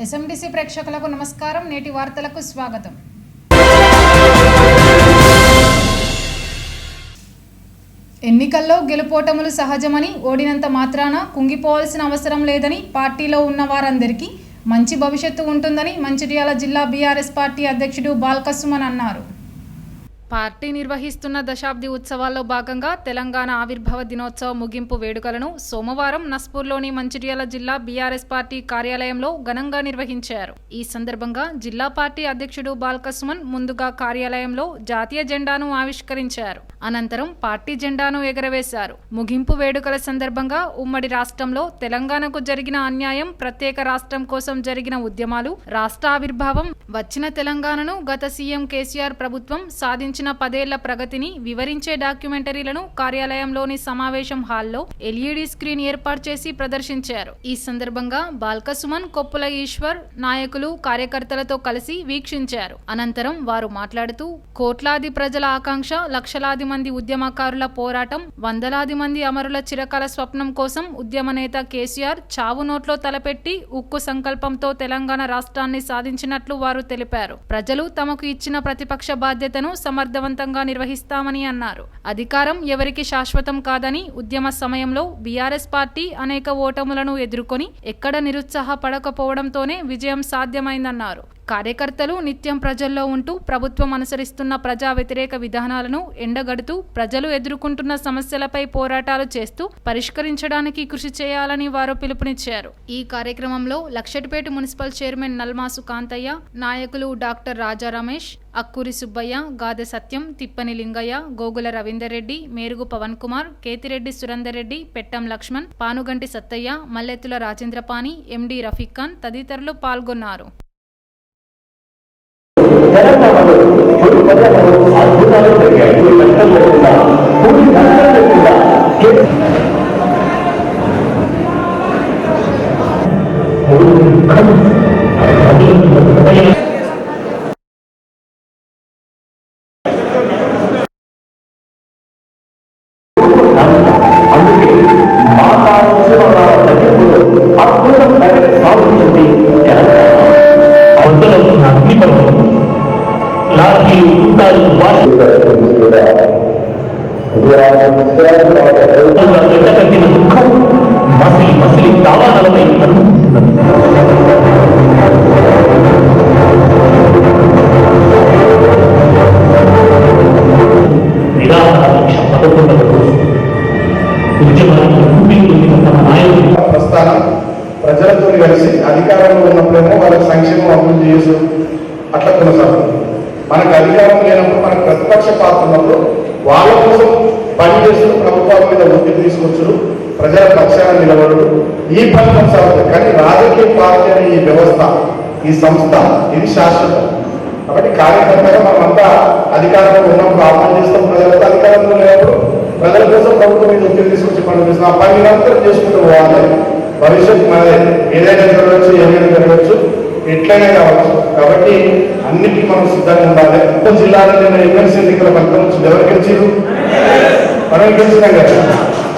ఎస్ఎండిసి ప్రేక్షకులకు నమస్కారం. నేటి వార్తలకు స్వాగతం. ఎన్నికల్లో గెలుపోటములు సహజమని, ఓడినంత మాత్రాన కుంగిపోవాల్సిన అవసరం లేదని, పార్టీలో ఉన్న వారందరికీ మంచి భవిష్యత్తు ఉంటుందని మంచిర్యాల జిల్లా బీఆర్ఎస్ పార్టీ అధ్యక్షుడు బాల్కసుమన్ అన్నారు. పార్టీ నిర్వహిస్తున్న దశాబ్ది ఉత్సవాల్లో భాగంగా తెలంగాణ ఆవిర్భావ దినోత్సవ ముగింపు వేడుకలను సోమవారం నస్పూర్లోని మంచిర్యాల జిల్లా బీఆర్ఎస్ పార్టీ కార్యాలయంలో ఘనంగా నిర్వహించారు. ఈ సందర్భంగా జిల్లా పార్టీ అధ్యక్షుడు బాల్కసుమన్ ముందుగా కార్యాలయంలో జాతీయ జెండాను ఆవిష్కరించారు. అనంతరం పార్టీ జెండాను ఎగరవేశారు. ముగింపు వేడుకల సందర్భంగా ఉమ్మడి రాష్ట్రంలో తెలంగాణకు జరిగిన అన్యాయం, ప్రత్యేక రాష్ట్రం కోసం జరిగిన ఉద్యమాలు, రాష్ట్ర ఆవిర్భావం, వచ్చిన తెలంగాణను గత సీఎం కేసీఆర్ ప్రభుత్వం సాధించిన 10 ఏళ్ల ప్రగతిని వివరించే డాక్యుమెంటరీలను కార్యాలయంలోని సమావేశం హాల్లో ఎల్ఈడి స్క్రీన్ ఏర్పాటు చేసి ప్రదర్శించారు. ఈ సందర్భంగా బాల్కసుమన్, కొప్పుల ఈశ్వర్ నాయకులు కార్యకర్తలతో కలిసి వీక్షించారు. అనంతరం వారు మాట్లాడుతూ, కోట్లాది ప్రజల ఆకాంక్ష, లక్షలాది మంది ఉద్యమకారుల పోరాటం, వందలాది మంది అమరుల చిరకాల స్వప్నం కోసం ఉద్యమ నేత కేసీఆర్ చావు నోట్లో తలపెట్టి ఉక్కు సంకల్పంతో తెలంగాణ రాష్ట్రాన్ని సాధించినట్లు వారు తెలిపారు. ప్రజలు తమకు ఇచ్చిన ప్రతిపక్ష బాధ్యతను సమర్థవంతంగా నిర్వహిస్తామని అన్నారు. అధికారం ఎవరికి శాశ్వతం కాదని, ఉద్యమ సమయంలో బీఆర్ఎస్ పార్టీ అనేక ఓటములను ఎదుర్కొని ఎక్కడ నిరుత్సాహపడకపోవడంతోనే విజయం సాధ్యమైందన్నారు. కార్యకర్తలు నిత్యం ప్రజల్లో ఉంటూ ప్రభుత్వం అనుసరిస్తున్న ప్రజా వ్యతిరేక విధానాలను ఎండగడుతూ ప్రజలు ఎదుర్కొంటున్న సమస్యలపై పోరాటాలు చేస్తూ పరిష్కరించడానికి కృషి చేయాలని వారు పిలుపునిచ్చారు. ఈ కార్యక్రమంలో లక్షటిపేట మున్సిపల్ చైర్మన్ నల్మాసు కాంతయ్య, నాయకులు డాక్టర్ రాజా రమేష్, అక్కూరి సుబ్బయ్య, గాదె సత్యం, తిప్పని లింగయ్య, గోగుల రవీందర్ రెడ్డి, మేరుగు పవన్ కుమార్, కేతిరెడ్డి సురేందర్ రెడ్డి, పెట్టం లక్ష్మణ్, పానుగంటి సత్తయ్య, మల్లెత్తుల రాజేంద్రపాణి, ఎండి రఫీక్ ఖాన్ తదితరులు పాల్గొన్నారు. తెలంగాణలో కొన్ని పర్యాటకులు అద్భుతాలు జరిగాయి. లక్షలు లేకుండా కొన్ని లక్షలు లేకుండా అందుకే మాతా అద్భుతం సాధించింది తెలంగాణ. అగ్నిపర్వం లాఠీలు, కుంటాలు, కట్టిన దుఃఖం మసిలి మసిలి దావాలపై అనుకుంటున్నది. ప్రస్థానం ప్రజలతో కలిసి అధికారంలో ఉన్నప్పుడేమో వాళ్ళకి సంక్షేమం అభివృద్ధి చేసు అట్లా కొనసాగుతుంది. మనకు అధికారం లేనప్పుడు, మనకు ప్రతిపక్ష పాత్ర ఉన్నప్పుడు వాళ్ళ కోసం పనిచేస్తూ ప్రభుత్వాల మీద ఒత్తిడి తీసుకొచ్చుడు, ప్రజల పక్షాన నిలబడు, ఈ పని కొనసాగుతుంది. కానీ రాజకీయ పార్టీ అనే ఈ వ్యవస్థ, ఈ సంస్థ, ఇది శాశ్వతం. కాబట్టి కార్యకర్తగా మనమంతా అధికారంలో ఉన్నప్పుడు ఆ పని చేస్తాం, ప్రజలతో అధికారంలో లేనప్పుడు ప్రజల కోసం ప్రభుత్వం మీద ఒత్తిడి తీసుకొచ్చి పని చేస్తాం. ఆ పని నిరంతరం చేసుకుంటూ పోవాలి. భవిష్యత్తు మనదే, ఏదైనా జరగవచ్చు, ఏమైనా జరగవచ్చు, ఎట్లయినా కావచ్చు. కాబట్టి అన్నిటికీ మనం సిద్ధంగా ఉండాలి. జిల్లాలో నిన్న ఎమ్మెల్సీ ఎన్నికల ఫలితం వచ్చింది. ఎవరు గెలిచారు? మనం గెలిచినాం కదా.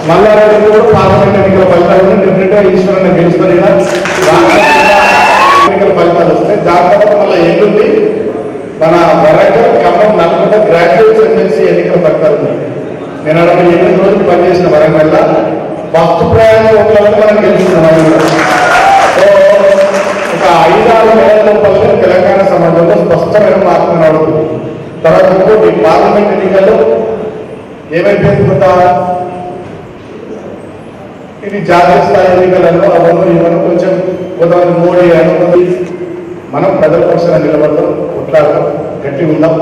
మళ్ళా కూడా పార్లమెంట్ ఎన్నికల ఫలితాలు డెఫినెట్గా ఈశ్వరంగా గెలుస్తారు. ఎన్నికల ఫలితాలు వస్తాయి. దాని తర్వాత మళ్ళీ ఎల్లుండి మన వరంగల్, ఖమ్మం, నల్గొండ గ్రాడ్యుయేట్స్ ఎమ్మెల్సీ ఎన్నికల ఫలితాలు ఉన్నాయి. నేను 8 రోజులు పనిచేసిన వరంగల్ ఫస్ట్ ప్రయాణం ఒకళ్ళని మనం గెలుస్తున్నాం. ఒక 5-6 నెలల లోపల తెలంగాణ సమాజంలో స్పష్టమైన మార్పు నడుతుంది. తర్వాత ఇంకోటి పార్లమెంట్ ఎన్నికల్లో ఏమైపోయింది కొంత, ఇది జాతీయ స్థాయి ఎన్నికలలో అవన్నీ ఇవన్నీ కొంచెం కొంతమంది మోడీ అనుకుంది. మనం ప్రజల పక్షాన నిలబడతాం, కొట్లాడతాం, గట్టిగా ఉందాం.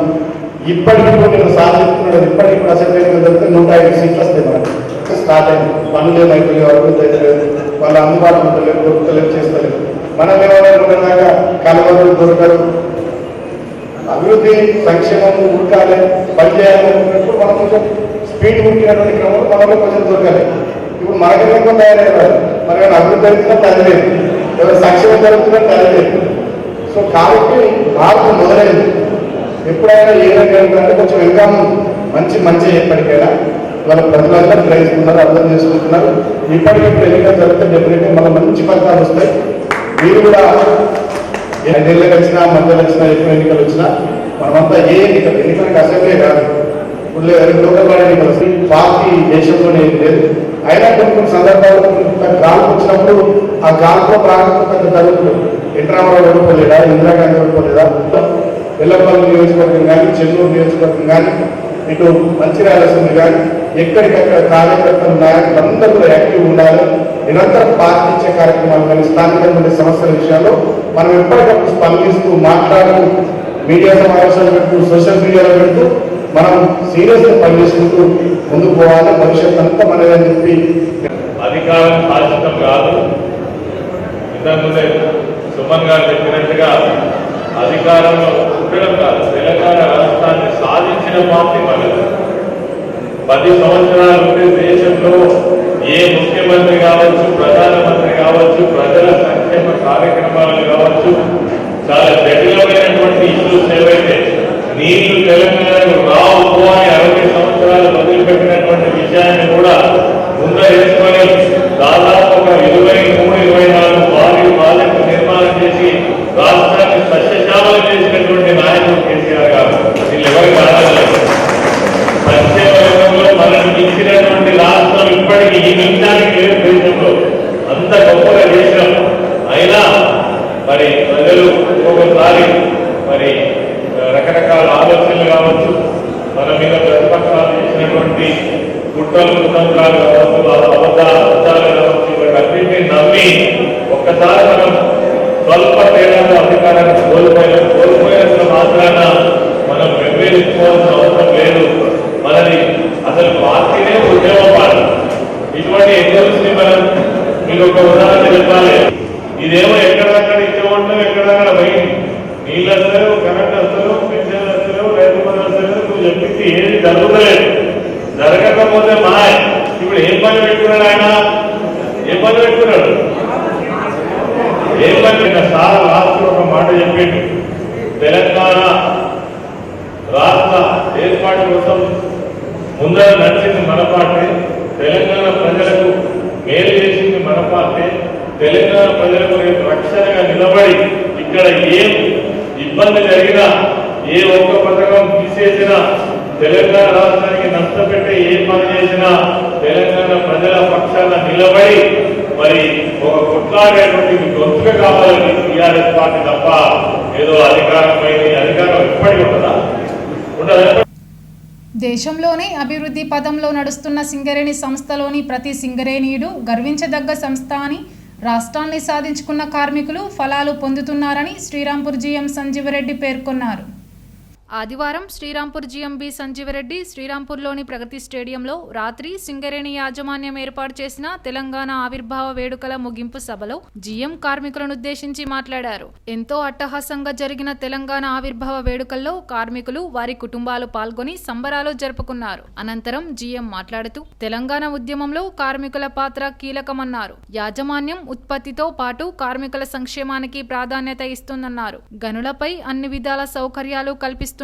ఇప్పటికీ నేను సాధిస్తున్నాడు. ఇప్పటికీ అసెంబ్లీ ఎన్నికలు జరిగితే 105 సీట్లు వస్తాయి. మనకి స్టార్ట్ అయింది. పనులు ఏమైపోయి అభివృద్ధి అయితే లేదు, వాళ్ళు అందుబాటులో ఉండలేదు, దొరుకుతలేదు, చేస్తలేదు. మనం ఏమైనా కలవరు, దొరకరు. అభివృద్ధి, సంక్షేమం ఉడకాలి, పనిచేయాలనుకున్నప్పుడు మనం కొంచెం స్పీడ్ ఉడికినటువంటి క్రమంలో మనలో కొంచెం దొరకాలి. ఇప్పుడు మనకైనా కొంత తయారయ్యారు. మనకైనా అభివృద్ధి జరుగుతున్నట్టు అది లేదు, ఎవరు సంక్షేమం జరుగుతున్నట్టు అది లేదు. సో కాబట్టి మార్పు మొదలైంది. ఎప్పుడైనా ఏదైనా కొంచెం ఇంకా మంచి ఎప్పటికైనా వాళ్ళ ప్రజలందరూ గ్రహిస్తున్నారు, అర్థం చేసుకుంటున్నారు. ఇప్పటికీ ఎన్నికలు జరిగితే డెఫినెట్గా మన మంచి ఫలితాలు వస్తాయి. మీరు కూడా ఐదేళ్ళకి వచ్చినా మధ్యలో వచ్చినా ఎక్కువ ఎన్నికలు వచ్చినా మనమంతా ఏ ఎన్నికలకు అసెంబ్లీ కాదు, ఇప్పుడు లోకల్ బాడీ ఎన్నికలు వస్తాయి. పార్టీ దేశంలోనే ఏం లేదు. అయినా కొన్ని సందర్భాల్లో గాల్పు వచ్చినప్పుడు ఆ గాల్పులో ప్రారంభం పెద్ద జరుగుతుంది. ఎన్రామారావు ఓడిపోలేదా, ఇందిరాగాంధీ ఓడిపోలేదా, వెల్లపల్లి నియోజకవర్గం కానీ, చెన్నూరు నియోజకవర్గం కానీ, ఇటు మంచిర్యాల అసెంబ్లీ కానీ, ఎక్కడికక్కడ కార్యకర్తలు నాయకులు అందరూ కూడా యాక్టివ్ ఉండాలి. నిరంతరం పార్టీ ఇచ్చే కార్యక్రమాలు కానీ స్థానికంగా ఉండే సమస్యల విషయాల్లో మనం ఎప్పటికప్పుడు స్పందిస్తూ మాట్లాడుతూ మీడియా సమావేశాలు పెడుతూ సోషల్ మీడియాలో పెడుతూ మనం సీరియస్గా పనిచేసుకుంటూ ముందుకు పోవాలి. భవిష్యత్ అంతా మనదే అని చెప్పి అధికారం శాశ్వతం కాదు. ఇంతకుముందే సుమన్ గారు చెప్పినట్టుగా అధికారంలో ఉండడం కాదు, తెలంగాణ రాష్ట్రాన్ని సాధించిన పార్టీ మనది. 10 సంవత్సరాల నుండి దేశంలో ఏ ముఖ్యమంత్రి కావచ్చు, ప్రధానమంత్రి కావచ్చు, ప్రజల సంక్షేమ కార్యక్రమాలు కావచ్చు, చాలా జటిలమైనటువంటి ఇష్యూస్ ఏవైతే నీళ్లు తెలంగాణకు రావు అని 60 సంవత్సరాలు వదిలిపెట్టినటువంటి విషయాన్ని కూడా ముందరేసుకొని దాదాపు ఒక 23-24 భారీ ప్రాజెక్టు నిర్మాణం చేసి రాష్ట్రాన్ని సస్యశ్యామలం చేసినటువంటి నాయకుడు కేసీఆర్ గారు. వీళ్ళు ఎవరు కాదలేదు. సంక్షేమ రంగంలో మనల్ని ఇచ్చినటువంటి రాష్ట్రం ఇప్పటికీ ఈ నిమిషానికి లేదు దేశంలో. అంత గొప్పగా చేసినాం. అయినా మరి ప్రజలు ఒక్కొక్కసారి మరి రకరకాల ఆలోచనలు కావచ్చు, మన మీద ప్రతిపక్షాలు చేసినటువంటి కుట్రలు కుతంత్రాలు కావచ్చు, అబద్ధాలు కావచ్చు, ఇవన్నింటినీ నమ్మి ఒక్కసారి మనం స్వల్ప తేడాలో అధికారాన్ని కోల్పోయినంత మాత్రాన మనం వెంబేరించుకోవాల్సిన అవసరం లేదు. మనది అసలు పార్టీనే ఉద్యమపాలి. ఇటువంటి ఎగ్జామ్స్ని మనం మీకు ఒక ఉదాహరణ చెప్పాలి. ఇదేమో ఎక్కడక్కడ ఇచ్చేవాళ్ళం, ఎక్కడక్కడ పోయింది. నీళ్ళు వస్తారు, కరెంట్ వస్తారు, పెన్షన్లు వస్తారు, రైతు బంధు వస్తారు. నువ్వు చెప్పింది ఏది జరుగుతలేదు. జరగకపోతే మాయ. ఇప్పుడు ఏం పని పెట్టుకున్నాడు ఆయన? ఏం పని పెట్టుకున్నాడు? ఏం పని? సార్ రాష్ట్ర ఒక మాట చెప్పింది. తెలంగాణ రాష్ట్ర ఏర్పాటు కోసం ముందర నడిచింది మన పార్టీ, తెలంగాణ ప్రజలకు మేలు చేసింది మన పార్టీ. తెలంగాణ ప్రజలకు రేపు రక్షణగా నిలబడి ఇక్కడ ఏం ఇబ్బంది జరిగినా, ఏ ఒక్క పథకం తీసేసినా, తెలంగాణ రాష్ట్రానికి నష్టపెట్టే ఏ పని చేసినా తెలంగాణ ప్రజల పక్షాన నిలబడి మరి ఒక కొట్లాడేటువంటి గొంతుగా కావాలని టీఆర్ఎస్ పార్టీ తప్ప ఏదో అధికారమైంది అధికారం ఎప్పటికీ ఉంటుందా? ఉండదా? దేశంలోనే అభివృద్ధి పదంలో నడుస్తున్న సింగరేణి సంస్థలోని ప్రతి సింగరేణీయుడు గర్వించదగ్గ సంస్థ అని రాష్ట్రాన్ని సాధించుకున్న కార్మికులు ఫలాలు పొందుతున్నారని శ్రీరాంపూర్ జీఎం సంజీవరెడ్డి పేర్కొన్నారు. ఆదివారం శ్రీరాంపూర్ జీఎం బి సంజీవరెడ్డి శ్రీరాంపూర్లోని ప్రగతి స్టేడియంలో రాత్రి సింగరేణి యాజమాన్యం ఏర్పాటు చేసిన తెలంగాణ ఆవిర్భావ వేడుకల ముగింపు సభలో జీఎం కార్మికులను ఉద్దేశించి మాట్లాడారు. ఎంతో అట్టహాసంగా జరిగిన తెలంగాణ ఆవిర్భావ వేడుకల్లో కార్మికులు, వారి కుటుంబాలు పాల్గొని సంబరాలు జరుపుకున్నారు. అనంతరం జీఎం మాట్లాడుతూ తెలంగాణ ఉద్యమంలో కార్మికుల పాత్ర కీలకమన్నారు. యాజమాన్యం ఉత్పత్తితో పాటు కార్మికుల సంక్షేమానికి ప్రాధాన్యత ఇస్తుందన్నారు. గనులపై అన్ని విధాల సౌకర్యాలు కల్పిస్తున్నారు.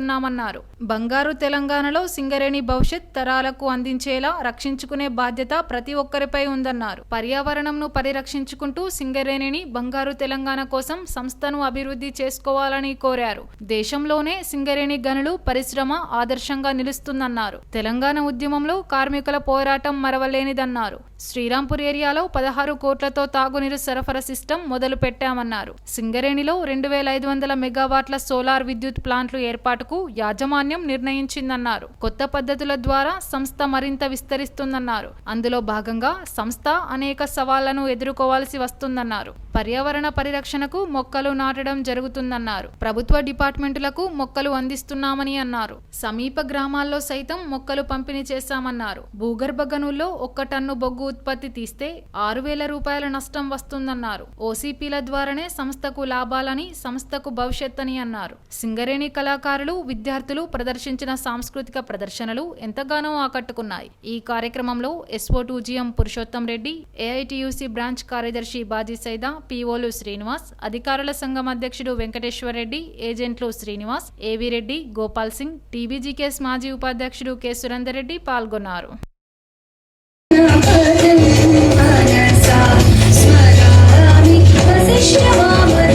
బంగారు తెలంగాణలో సింగరేణి భవిష్యత్ తరాలకు అందించేలా రక్షించుకునే బాధ్యత ప్రతి ఒక్కరిపై ఉందన్నారు. పర్యావరణంను పరిరక్షించుకుంటూ సింగరేణిని బంగారు తెలంగాణ కోసం సంస్థను అభివృద్ధి చేసుకోవాలని కోరారు. దేశంలోనే సింగరేణి గనులు పరిశ్రమ ఆదర్శంగా నిలుస్తుందన్నారు. తెలంగాణ ఉద్యమంలో కార్మికుల పోరాటం మరవలేనిదన్నారు. శ్రీరాంపూర్ ఏరియాలో 16 కోట్లతో తాగునీరు సరఫరా సిస్టమ్ మొదలు పెట్టామన్నారు. సింగరేణిలో 2500 మెగావాట్ల సోలార్ విద్యుత్ ప్లాంట్లు ఏర్పాటుకు యాజమాన్యం నిర్ణయించిందన్నారు. కొత్త పద్ధతుల ద్వారా సంస్థ మరింత విస్తరిస్తుందన్నారు. అందులో భాగంగా సంస్థ అనేక సవాళ్లను ఎదుర్కోవాల్సి వస్తుందన్నారు. పర్యావరణ పరిరక్షణకు మొక్కలు నాటడం జరుగుతుందన్నారు. ప్రభుత్వ డిపార్ట్మెంటులకు మొక్కలు అందిస్తున్నామని అన్నారు. సమీప గ్రామాల్లో సైతం మొక్కలు పంపిణీ చేశామన్నారు. భూగర్భ గనుల్లో 1 టన్ను బొగ్గు ఉత్పత్తి తీస్తే 6,000 రూపాయల నష్టం వస్తుందన్నారు. ఓసీపీల ద్వారానే సంస్థకు లాభాలని, సంస్థకు భవిష్యత్ అని అన్నారు. సింగరేణి కళాకారులు, విద్యార్థులు ప్రదర్శించిన సాంస్కృతిక ప్రదర్శనలు ఎంతగానో ఆకట్టుకున్నాయి. ఈ కార్యక్రమంలో ఎస్ఓ2 GM Purushottam Reddy, AITUC branch కార్యదర్శి బాజీ సైదా, పిఓలు శ్రీనివాస్, అధికారుల సంఘం అధ్యక్షుడు వెంకటేశ్వర్ రెడ్డి, ఏజెంట్లు శ్రీనివాస్, ఏవి రెడ్డి, గోపాల్ సింగ్, టీబీజీకేఎస్ మాజీ ఉపాధ్యక్షుడు కె సురేందర్ రెడ్డి పాల్గొన్నారు. స్మరామి వశిష్ఠవామదేవాదివం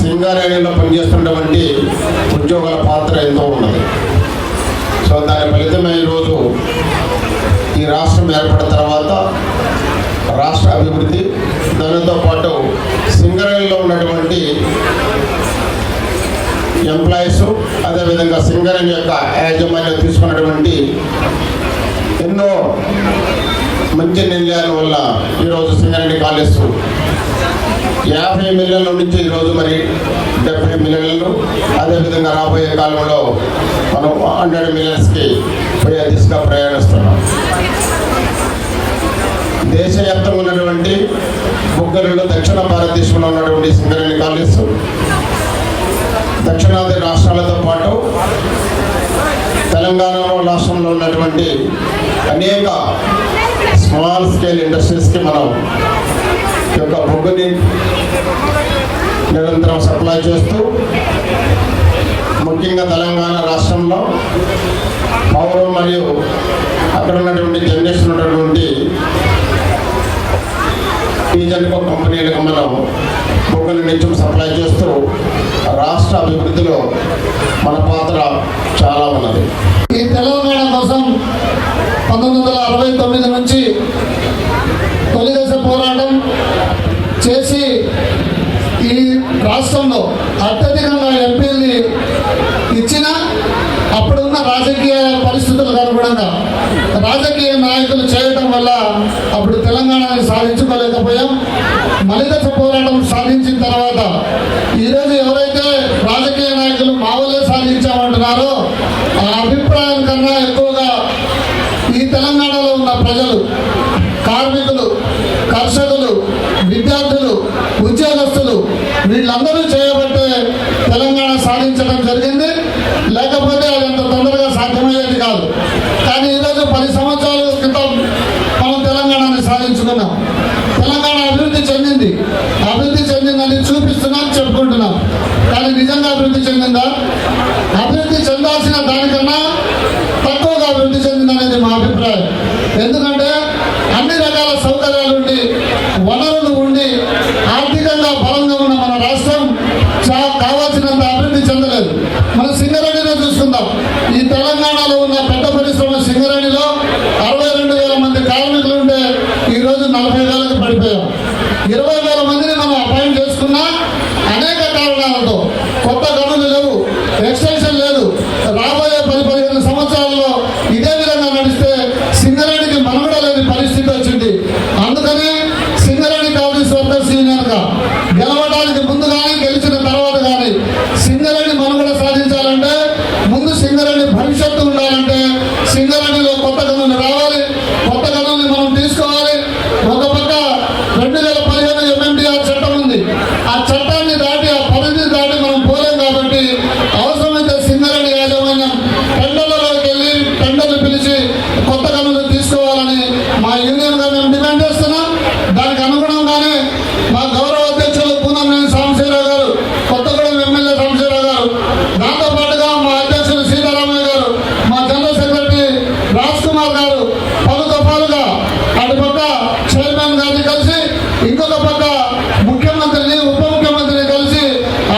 సింగరేణిలో పనిచేస్తున్నటువంటి ఉద్యోగుల పాత్ర ఎంతో ఉన్నది. సో దాని ఫలితమే ఈరోజు ఈ రాష్ట్రం ఏర్పడిన తర్వాత రాష్ట్ర అభివృద్ధి, దానితో పాటు సింగరేణిలో ఉన్నటువంటి ఎంప్లాయీస్, అదేవిధంగా సింగరేణి యొక్క యాజమాన్యం తీసుకున్నటువంటి ఎన్నో మంచి నిర్ణయాల వల్ల ఈరోజు సింగరేణి కాలేజ్ 50 మిలియన్ల నుంచి ఈరోజు మరి 70 మిలియన్లు, అదేవిధంగా రాబోయే కాలంలో మనం 100 మిలియన్స్కి పోయే దిశగా ప్రయాణిస్తున్నాం. దేశవ్యాప్తంగా ఉన్నటువంటి ముగ్గురులో దక్షిణ భారతదేశంలో ఉన్నటువంటి సింగరేణి కాలేజ్ దక్షిణాది రాష్ట్రాలతో పాటు తెలంగాణ రాష్ట్రంలో ఉన్నటువంటి అనేక స్మాల్ స్కేల్ ఇండస్ట్రీస్కి మనం యొక్క బొగ్గుని నిరంతరం సప్లై చేస్తూ, ముఖ్యంగా తెలంగాణ రాష్ట్రంలో పవర్ మరియు అక్కడ ఉన్నటువంటి జనరేషన్ ఉన్నటువంటి ఈజన్కో కంపెనీలకు మనం బొగ్గుని నిత్యం సప్లై చేస్తూ రాష్ట్ర అభివృద్ధిలో మన పాత్ర చాలా ఉన్నది. ఈ తెలంగాణ కోసం 1969 నుంచి తొలి దశ పోరాటం చేసి ఈ రాష్ట్రంలో అత్యధికంగా ఎంపీల్ని ఇచ్చిన అప్పుడున్న రాజకీయ పరిస్థితులకు అనుగుణంగా రాజకీయ నాయకులు చేయటం వల్ల అప్పుడు తెలంగాణని సాధించుకోలేకపోయాం. మలిదశ పోరాటం సాధించిన తర్వాత ఈరోజు ఎవరైతే రాజకీయ నాయకులు మావలే సాధించామంటున్నారో ఆ అభిప్రాయం కన్నా ఎక్కువగా ఈ తెలంగాణలో ఉన్న ప్రజలు, కార్మికులు, కర్షకులు, విద్యార్థులు, ఉద్యోగస్తులు వీళ్ళందరూ చేయబట్టే తెలంగాణ సాధించడం జరిగింది. లేకపోతే అది అంత తొందరగా సాధ్యమయ్యేది కాదు. కానీ ఈరోజు 10 సంవత్సరాల క్రితం మనం తెలంగాణని సాధించుకున్నాం. తెలంగాణ అభివృద్ధి చెందిందని చూపిస్తున్నాం, చెప్పుకుంటున్నాం. కానీ నిజంగా అభివృద్ధి చెందిందా? అభివృద్ధి చెందాల్సిన దానికన్నా తక్కువగా అభివృద్ధి చెందిందనేది మా అభిప్రాయం. ఎందుకంటే అన్ని రకాల సౌకర్యాలు ఉండి, వనరులు ఉండి, ఆర్థికంగా బలంగా ఉన్న మన రాష్ట్రం కావాల్సినంత అభివృద్ధి చెందలేదు. మన సింగరేణిలో చూసుకుందాం. ఈ తెలంగాణ అనేక కారణాలతో కొత్త గనులు లేవు, ఎక్స్టెన్షన్ లేదు. రాబోయే 10-15 సంవత్సరాల్లో ఇదే విధంగా నడిస్తే సింగరేణికి మనుగడ లేని పరిస్థితి వచ్చింది. అందుకని సింగరేణి కాంగ్రెస్ వర్కర్స్ యూనియన్గా గెలవడానికి ముందు కానీ గెలిచిన తర్వాత కానీ సింగరేణి మనుగడ సాధించాలంటే ముందు సింగరేణి భవిష్యత్తు ఉండాలంటే సింగరేణిలో కొత్త గనులు రావాలి, కొత్త గనుల్ని మనం తీసుకోవాలి. ఒక పక్క 2015 MMDR చట్టం ఉంది. ఆ చట్టాన్ని దాటి ఆ పరిధిని దాటి మనం పోలేం కాబట్టి అవసరమైతే సింగరేణి యాజమాన్యం టెండర్లలోకి వెళ్ళి టెండర్లు పిలిచి కొత్త గనులు తీసుకోవాలని మా యూనియన్గా మేము డిమాండ్ చేస్తున్నాం. దానికి అనుగుణంగానే మా గౌరవ అధ్యక్షులు పూనంనేని సాంబశివరావు గారు, కొత్తగూడెం ఎమ్మెల్యే సాంబశివరావు గారు, దాంతోపాటుగా మా అధ్యక్షులు సీతారామయ్య గారు, మా జనరల్ సెక్రటరీ రాజ్ కుమార్ గారు పలు దఫాలుగా అటుపక్క చైర్మన్ గారిని కలిసి ఇంకొక పక్క ముఖ్యమంత్రిని ఉప ముఖ్యమంత్రిని కలిసి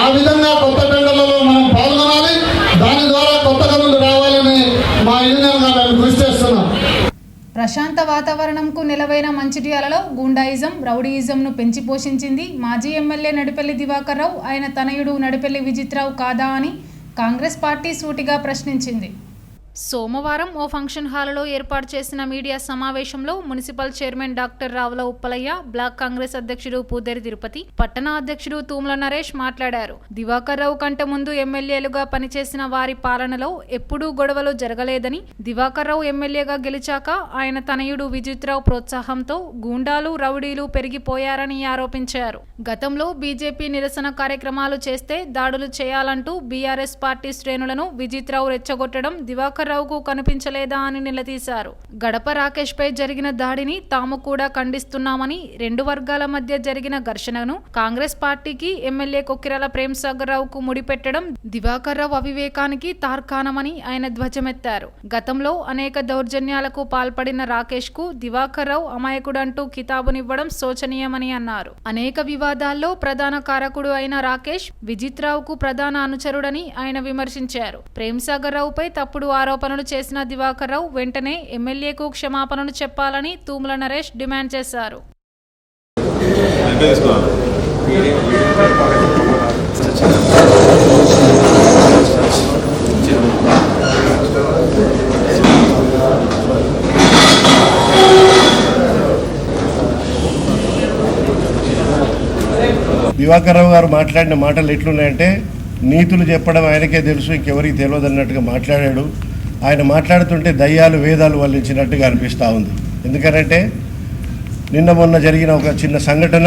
ఆ విధంగా కొత్త టెండర్లలో మనం పాల్గొనాలి. దాని ద్వారా కొత్త గనులు రావాలని మా యూనియన్గా మేము కృషి చేస్తున్నాం. ప్రశాంత వాతావరణంకు నెలవైన మంచిర్యాలలో గూండాయిజం, రౌడీయిజంను పెంచి పోషించింది మాజీ ఎమ్మెల్యే నడిపెల్లి దివాకర్ రావు. ఆయన తనయుడు నడిపెల్లి విజిత్రావు కాదా అని కాంగ్రెస్ పార్టీ సూటిగా ప్రశ్నించింది. సోమవారం ఓ ఫంక్షన్ హాలులో ఏర్పాటు చేసిన మీడియా సమావేశంలో municipal chairman doctor Ravula Uppalaiah, block Congress అధ్యక్షుడు పూదేరి తిరుపతి, పట్టణ అధ్యక్షుడు తూముల నరేష్ మాట్లాడారు. దివాకర్ రావు కంటే ముందు ఎమ్మెల్యేలుగా పనిచేసిన వారి పాలనలో ఎప్పుడూ గొడవలు జరగలేదని, దివాకర్ రావు ఎమ్మెల్యేగా గెలిచాక ఆయన తనయుడు విజిత్రావు ప్రోత్సాహంతో గూండాలు, రౌడీలు పెరిగిపోయారని ఆరోపించారు. గతంలో బీజేపీ నిరసన కార్యక్రమాలు చేస్తే దాడులు చేయాలంటూ బీఆర్ఎస్ పార్టీ శ్రేణులను విజిత్రావు రెచ్చగొట్టడం దివాకర్ రావుకు కనిపించలేదా అని నిలదీశారు. గడప రాకేష్ పై జరిగిన దాడిని తాము కూడా ఖండిస్తున్నామని, 2 వర్గాల మధ్య జరిగిన ఘర్షణను కాంగ్రెస్ పార్టీకి ఎమ్మెల్యే కొక్కిరాల ప్రేమ్ సాగర్ రావుకు ముడిపెట్టడం దివాకర్ రావు అవివేకానికి తార్కాణమని ఆయన ధ్వజమెత్తారు. గతంలో అనేక దౌర్జన్యాలకు పాల్పడిన రాకేష్ కు దివాకర్ రావు అమాయకుడంటూ కితాబునివ్వడం శోచనీయమని అన్నారు. అనేక వివాదాల్లో ప్రధాన కారకుడు అయిన రాకేష్ విజిత్రావుకు ప్రధాన అనుచరుడని ఆయన విమర్శించారు. ప్రేమ్ సాగర్ రావుపై తప్పుడు ఆరోపణలు చేసిన దివాకర్ రావు వెంటనే ఎమ్మెల్యేకు క్షమాపణలు చెప్పాలని తూముల నరేష్ డిమాండ్ చేశారు. దివాకర్ రావు గారు మాట్లాడిన మాటలు ఎట్లున్నాయంటే నీతులు చెప్పడం ఆయనకే తెలుసు, ఇంకెవరికి తెలియదు అన్నట్టుగా మాట్లాడాడు. ఆయన మాట్లాడుతుంటే దయ్యాలు వేదాలు వల్లించినట్టుగా అనిపిస్తూ ఉంది. ఎందుకనంటే నిన్న మొన్న జరిగిన ఒక చిన్న సంఘటన,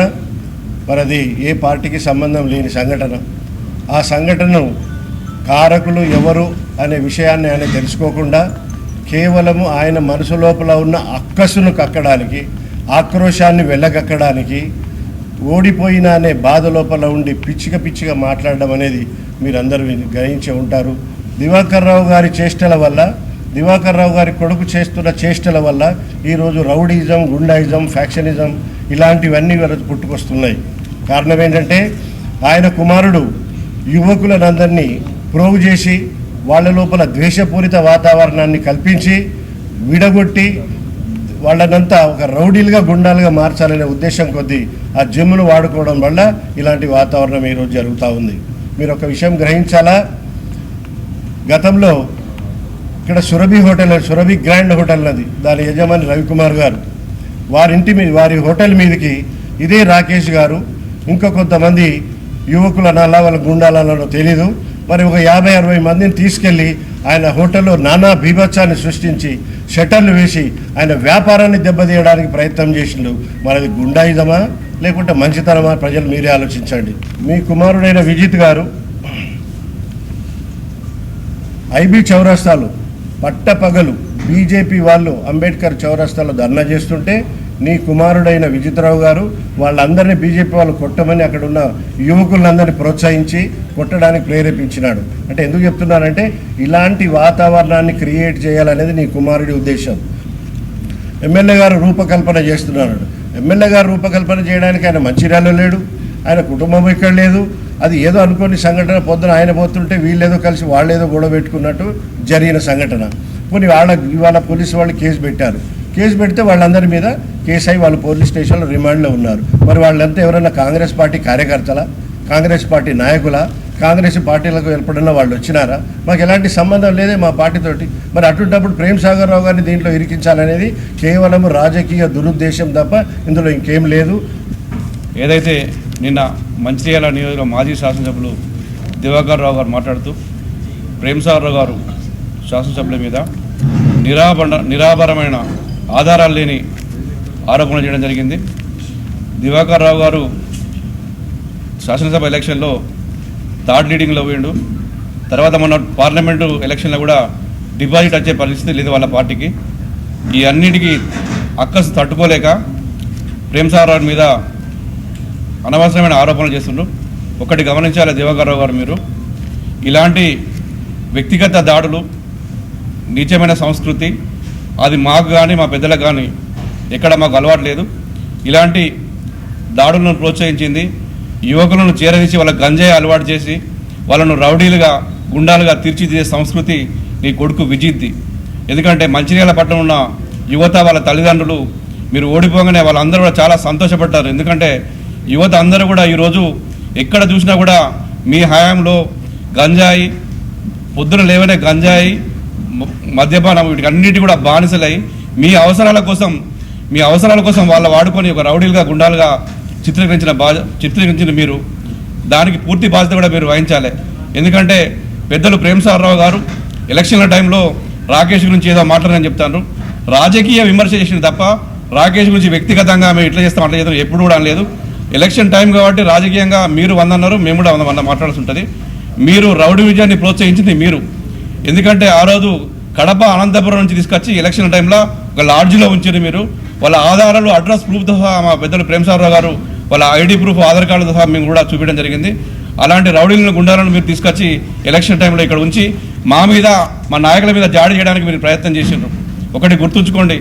మరి అది ఏ పార్టీకి సంబంధం లేని సంఘటన. ఆ సంఘటనను కారకులు ఎవరు అనే విషయాన్ని ఆయన తెలుసుకోకుండా కేవలము ఆయన మనసు లోపల ఉన్న అక్కసును కక్కడానికి, ఆక్రోశాన్ని వెళ్ళగక్కడానికి, ఓడిపోయినా అనే బాధ లోపల ఉండి పిచ్చిగా మాట్లాడడం అనేది మీరందరూ గ్రహించే ఉంటారు. దివాకర్ రావు గారి చేష్టల వల్ల, దివాకర్ రావు గారి కొడుకు చేస్తున్న చేష్టల వల్ల ఈరోజు రౌడీజం, గుండాయిజం, ఫ్యాక్షనిజం ఇలాంటివన్నీ వరకు పుట్టుకొస్తున్నాయి. కారణం ఏంటంటే ఆయన కుమారుడు యువకులందరినీ ప్రోగు చేసి వాళ్ళ లోపల ద్వేషపూరిత వాతావరణాన్ని కల్పించి విడగొట్టి వాళ్ళనంతా ఒక రౌడీలుగా, గుండాలుగా మార్చాలనే ఉద్దేశం కొద్దీ ఆ జిమ్ను వాడుకోవడం వల్ల ఇలాంటి వాతావరణం ఈరోజు జరుగుతూ ఉంది. మీరు ఒక విషయం గ్రహించాలా, గతంలో ఇక్కడ సురభి గ్రాండ్ హోటల్ అది, దాని యజమాని రవికుమార్ గారు, వారి హోటల్ మీదకి ఇదే రాకేష్ గారు ఇంకా కొంతమంది యువకుల అనాలా వాళ్ళ గుండాలనో తెలీదు, మరి ఒక 50-60 మందిని తీసుకెళ్ళి ఆయన హోటల్లో నానా బీభత్సాన్ని సృష్టించి షట్టర్లు వేసి ఆయన వ్యాపారాన్ని దెబ్బతీయడానికి ప్రయత్నం చేసిండు. మనది గుండాయిజమా లేకుంటే మంచితనమా? ప్రజలు మీరే ఆలోచించండి. మీ కుమారుడైన విజిత్ గారు ఐబీ చౌరస్తాలో పట్టపగలు బీజేపీ వాళ్ళు అంబేద్కర్ చౌరస్తాలో ధర్నా చేస్తుంటే నీ కుమారుడైన విజిత్రావు గారు వాళ్ళందరినీ బీజేపీ వాళ్ళు కొట్టమని అక్కడ ఉన్న యువకులందరినీ ప్రోత్సహించి కొట్టడానికి ప్రేరేపించినాడు. అంటే ఎందుకు చెప్తున్నానంటే ఇలాంటి వాతావరణాన్ని క్రియేట్ చేయాలనేది నీ కుమారుడి ఉద్దేశం. ఎమ్మెల్యే గారు రూపకల్పన చేస్తున్నాడు. ఎమ్మెల్యే గారు రూపకల్పన చేయడానికి ఆయన మంచిర్యాలలో లేడు, ఆయన కుటుంబం ఇక్కడ లేదు. అది ఏదో అనుకోని సంఘటన, పొద్దున ఆయన పోతుంటే వీళ్ళేదో కలిసి వాళ్ళేదో గొడవ పెట్టుకున్నట్టు జరిగిన సంఘటన. పోనీ ఇవాళ పోలీసు వాళ్ళు కేసు పెట్టారు. కేసు పెడితే వాళ్ళందరి మీద కేసు అయి వాళ్ళు పోలీస్ స్టేషన్లో రిమాండ్లో ఉన్నారు. మరి వాళ్ళంతా ఎవరైనా కాంగ్రెస్ పార్టీ కార్యకర్తలా కాంగ్రెస్ పార్టీ నాయకుల, కాంగ్రెస్ పార్టీలకు ఎప్పుడన్నా వాళ్ళు వచ్చినారా? మాకు ఎలాంటి సంబంధం లేదే మా పార్టీతోటి. మరి అటువంటిప్పుడు ప్రేమ్ సాగర్ రావు గారిని దీంట్లో ఇరికించాలనేది కేవలం రాజకీయ దురుద్దేశం తప్ప ఇందులో ఇంకేం లేదు. ఏదైతే నిన్న మంచిర్యాల నియోజకవర్గ మాజీ శాసనసభ్యులు దివాకర్ రావు గారు మాట్లాడుతూ ప్రేమ్ సాగర్ రావు గారు శాసనసభ్యుల మీద నిరాభరమైన ఆధారాలు లేని ఆరోపణలు చేయడం జరిగింది. దివాకర్ రావు గారు శాసనసభ ఎలక్షన్లో థర్డ్ లీడింగ్లో పోయిండు. తర్వాత మన పార్లమెంటు ఎలక్షన్లో కూడా డిపాజిట్ వచ్చే పరిస్థితి లేదు వాళ్ళ పార్టీకి. ఈ అన్నిటికీ అక్కసు తట్టుకోలేక ప్రేమ్ సాగర్ రావు మీద అనవసరమైన ఆరోపణలు చేస్తుండ్రు. ఒకటి గమనించాలి దివాకర్ రావు గారు, మీరు ఇలాంటి వ్యక్తిగత దాడులు, నీచమైన సంస్కృతి అది మాకు కానీ మా పెద్దలకు కానీ ఎక్కడ మాకు అలవాటు లేదు. ఇలాంటి దాడులను ప్రోత్సహించింది యువకులను చేరదీసి వాళ్ళ గంజాయి అలవాటు చేసి వాళ్ళను రౌడీలుగా గుండాలుగా తీర్చిదిద్దే సంస్కృతి నీ కొడుకు విజిత్ది. ఎందుకంటే మంచిర్యాల పట్టణం ఉన్న యువత వాళ్ళ తల్లిదండ్రులు మీరు ఓడిపోగానే వాళ్ళందరూ కూడా చాలా సంతోషపడ్డారు. ఎందుకంటే యువత అందరూ కూడా ఈరోజు ఎక్కడ చూసినా కూడా మీ హయాంలో గంజాయి, పొద్దున లేవనే గంజాయి, మద్యపానం వీటికి అన్నిటి కూడా బానిసలై మీ అవసరాల కోసం వాళ్ళ వాడుకొని ఒక రౌడీలుగా గుండాలుగా చిత్రీకరించిన మీరు దానికి పూర్తి బాధ్యత కూడా మీరు వహించాలి. ఎందుకంటే పెద్దలు ప్రేమ్ సాగర్ రావు గారు ఎలక్షన్ల టైంలో రాకేష్ గురించి ఏదో మాట్లాడని చెప్తాను. రాజకీయ విమర్శ చేసింది తప్ప రాకేష్ గురించి వ్యక్తిగతంగా మేము ఇట్లా చేస్తాం అట్లా చేస్తాం ఎప్పుడు కూడా అనలేదు. ఎలక్షన్ టైం కాబట్టి రాజకీయంగా మీరు 100 అన్నారు, మేము కూడా 100 మాట్లాడాల్సి ఉంటుంది. మీరు రౌడీ విజయాన్ని ప్రోత్సహించింది మీరు. ఎందుకంటే ఆ రోజు కడప అనంతపురం నుంచి తీసుకొచ్చి ఎలక్షన్ టైంలో ఒక లాడ్జిలో ఉంచారు మీరు. వాళ్ళ ఆధారాలు అడ్రస్ ప్రూఫ్తో సహా మా పెద్దలు ప్రేమ్ సాగర్ రావు గారు వాళ్ళ ఐడి ప్రూఫ్, ఆధార్ కార్డుతో సహా మేము కూడా చూపించడం జరిగింది. అలాంటి రౌడీలను గుండాలను మీరు తీసుకొచ్చి ఎలక్షన్ టైంలో ఇక్కడ ఉంచి మా మీద, మా నాయకుల మీద జాడి చేయడానికి మీరు ప్రయత్నం చేసిండ్రు. ఒకటి గుర్తుంచుకోండి,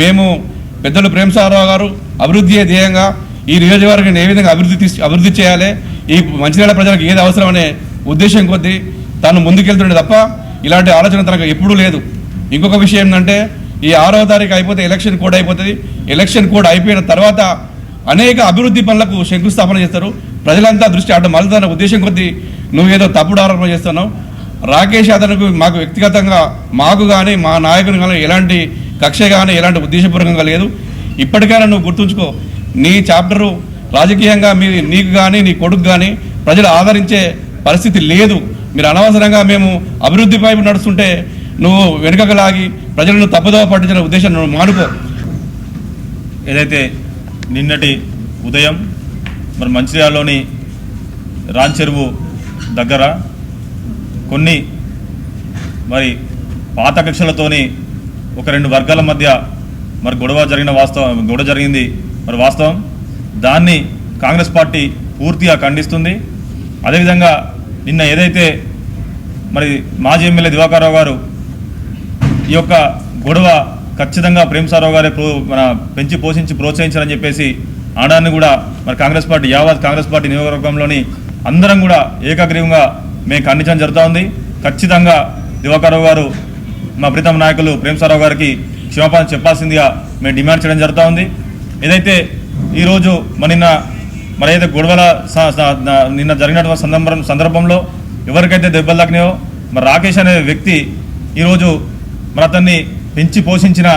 మేము పెద్దలు ప్రేమ్ సాగర్ రావు గారు అభివృద్ధియే ధ్యేయంగా ఈ నియోజకవర్గాన్ని ఏ విధంగా అభివృద్ధి చేయాలి, ఈ మంచిర్యాల ప్రజలకు ఏది అవసరం అనే ఉద్దేశం కొద్దీ తను ముందుకెళ్తుండే తప్ప ఇలాంటి ఆలోచన తనకు ఎప్పుడూ లేదు. ఇంకొక విషయం ఏంటంటే ఈ 6వ తారీఖు అయిపోతే ఎలక్షన్ కోడ్ అయిపోతుంది. ఎలక్షన్ కోడ్ అయిపోయిన తర్వాత అనేక అభివృద్ధి పనులకు శంకుస్థాపన చేస్తారు. ప్రజలంతా దృష్టి అటు మళ్ళీ ఉద్దేశం కొద్దీ నువ్వేదో తప్పుడు ఆరోపణ చేస్తున్నావు. రాకేష్ యాదవ్కు మాకు వ్యక్తిగతంగా మాకు కానీ మా నాయకుని కానీ ఎలాంటి కక్ష కానీ ఎలాంటి ఉద్దేశపూర్వకంగా లేదు. ఇప్పటికైనా నువ్వు గుర్తుంచుకో, నీ చాప్టరు రాజకీయంగా నీకు కానీ నీ కొడుకు కానీ ప్రజలు ఆదరించే పరిస్థితి లేదు. మీరు అనవసరంగా మేము అభివృద్ధి వైపు నడుస్తుంటే నువ్వు వెనుకకు లాగి ప్రజలను తప్పుదోవ పట్టించిన ఉద్దేశం నువ్వు మానుకో. ఏదైతే నిన్నటి ఉదయం మరి మంచిర్యాలలోని రాంచెరువు దగ్గర కొన్ని మరి పాత కక్షలతోని ఒక 2 వర్గాల మధ్య మరి గొడవ జరిగింది మరి వాస్తవం. దాన్ని కాంగ్రెస్ పార్టీ పూర్తిగా ఖండిస్తుంది. అదేవిధంగా నిన్న ఏదైతే మరి మాజీ ఎమ్మెల్యే దివాకర్ రావు గారు ఈ యొక్క గొడవ ఖచ్చితంగా ప్రేమ్ సాగర్ రావు గారే మన పెంచి పోషించి ప్రోత్సహించారని చెప్పేసి ఆడాన్ని కూడా మరి కాంగ్రెస్ పార్టీ యావత్ కాంగ్రెస్ పార్టీ నియోజకవర్గంలోని అందరం కూడా ఏకగ్రీవంగా మేము ఖండించడం జరుగుతూ ఉంది. ఖచ్చితంగా దివాకర్ రావు గారు మా ప్రీతం నాయకులు ప్రేమ్ సాగర్ రావు గారికి క్షమాపణ చెప్పాల్సిందిగా మేము డిమాండ్ చేయడం జరుగుతూ ఉంది. ఏదైతే ఈరోజు మరి ఏదైతే గొడవల నిన్న జరిగినటువంటి సందర్భంలో ఎవరికైతే దెబ్బలు తాకినాయో మరి రాకేష్ అనే వ్యక్తి ఈరోజు మరి అతన్ని పెంచి పోషించిన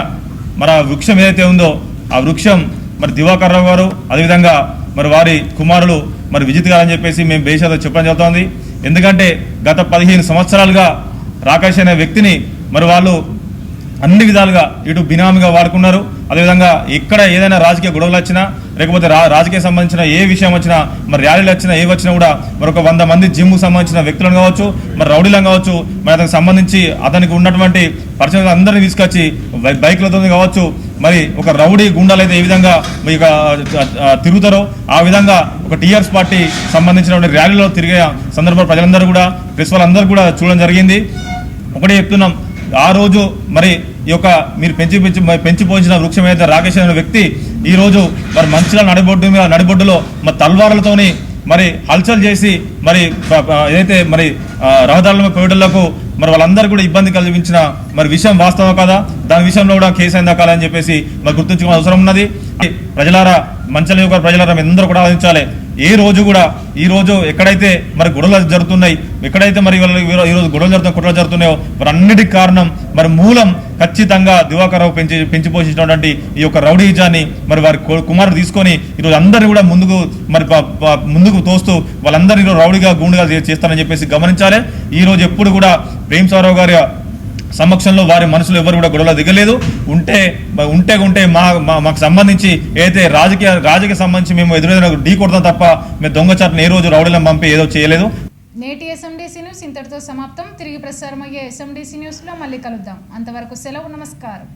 మరి ఆ వృక్షం ఏదైతే ఉందో ఆ వృక్షం మరి దివాకర్ రావు గారు అదేవిధంగా మరి వారి కుమారులు మరి విజిత్ గారు అని చెప్పేసి మేము బేషాతో చెప్పడం జరుగుతుంది. ఎందుకంటే గత 15 సంవత్సరాలుగా రాకేష్ అనే వ్యక్తిని మరి వాళ్ళు అన్ని విధాలుగా ఇటు బినామీగా వాడుకున్నారు. అదేవిధంగా ఎక్కడ ఏదైనా రాజకీయ గొడవలు వచ్చినా లేకపోతే రాజకీయ సంబంధించిన ఏ విషయం వచ్చినా మరి ర్యాలీలు వచ్చినా ఏ వచ్చినా కూడా మరి ఒక 100 మంది జిమ్కు సంబంధించిన వ్యక్తులను కావచ్చు మరి రౌడీలను కావచ్చు మరి అతనికి సంబంధించి అతనికి ఉన్నటువంటి పరిచయం అందరినీ తీసుకొచ్చి బైక్లతో కావచ్చు మరి ఒక రౌడీ గుండాలు అయితే ఏ విధంగా ఇక తిరుగుతారో ఆ విధంగా ఒక టీఆర్ఎస్ పార్టీ సంబంధించినటువంటి ర్యాలీలో తిరిగే సందర్భంలో ప్రజలందరూ కూడా ప్రెస్ వాళ్ళందరూ కూడా చూడడం జరిగింది. ఒకటే చెప్తున్నాం, ఆ రోజు మరి ఈ యొక్క మీరు పెంచి పోయించిన వృక్షం ఏదైతే రాకేష్ అనే వ్యక్తి ఈరోజు మరి మంచిగా నడిబొడ్డులో మరి తల్వార్లతోని మరి హల్చల్ చేసి మరి ఏదైతే మరి రహదారుల పోయేటలకు మరి వాళ్ళందరూ కూడా ఇబ్బంది కలిగించిన మరి విషయం వాస్తవం కదా, దాని విషయంలో కూడా కేసు అయిందా కాదని చెప్పేసి మరి గుర్తుంచుకోవాల్సిన అవసరం ఉన్నది. ప్రజలారా, మంచిర్యాల ప్రజలారా అందరూ కూడా ఆలోచించాలి. ఏ రోజు కూడా ఈ రోజు ఎక్కడైతే మరి గొడవలు జరుగుతున్నాయి, ఎక్కడైతే మరి ఈరోజు గొడవలు జరుగుతున్నాయి, కుట్రలు జరుగుతున్నాయో మరి అన్నిటికి కారణం మరి మూలం ఖచ్చితంగా దివాకర్ రావు పెంచి పోషించినటువంటి ఈ యొక్క రౌడీజాన్ని మరి వారి కుమారుడు తీసుకొని ఈరోజు అందరినీ కూడా ముందుకు తోస్తూ వాళ్ళందరినీ ఈరోజు రౌడీగా గూండుగా చేస్తారని చెప్పేసి గమనించాలి. ఈ రోజు ఎప్పుడు కూడా ప్రేమ్సాగర్ గారి సమక్షంలో వారి మనసులో ఎవరు కూడా గొడవలు దిగలేదు. ఉంటే మాకు సంబంధించి ఏదైతే రాజకీయ సంబంధించి మేము ఎదురెదురు ఢీ కొడతాం తప్ప మేము దొంగచాటును ఏ రోజు రౌడీలను పంపి ఏదో చేయలేదు. నేటి SMDC న్యూస్ ఇంతటితో సమాప్తం. తిరిగి ప్రసారమయ్యే SMDC న్యూస్లో మళ్ళీ కలుద్దాం. అంతవరకు సెలవు. నమస్కారం.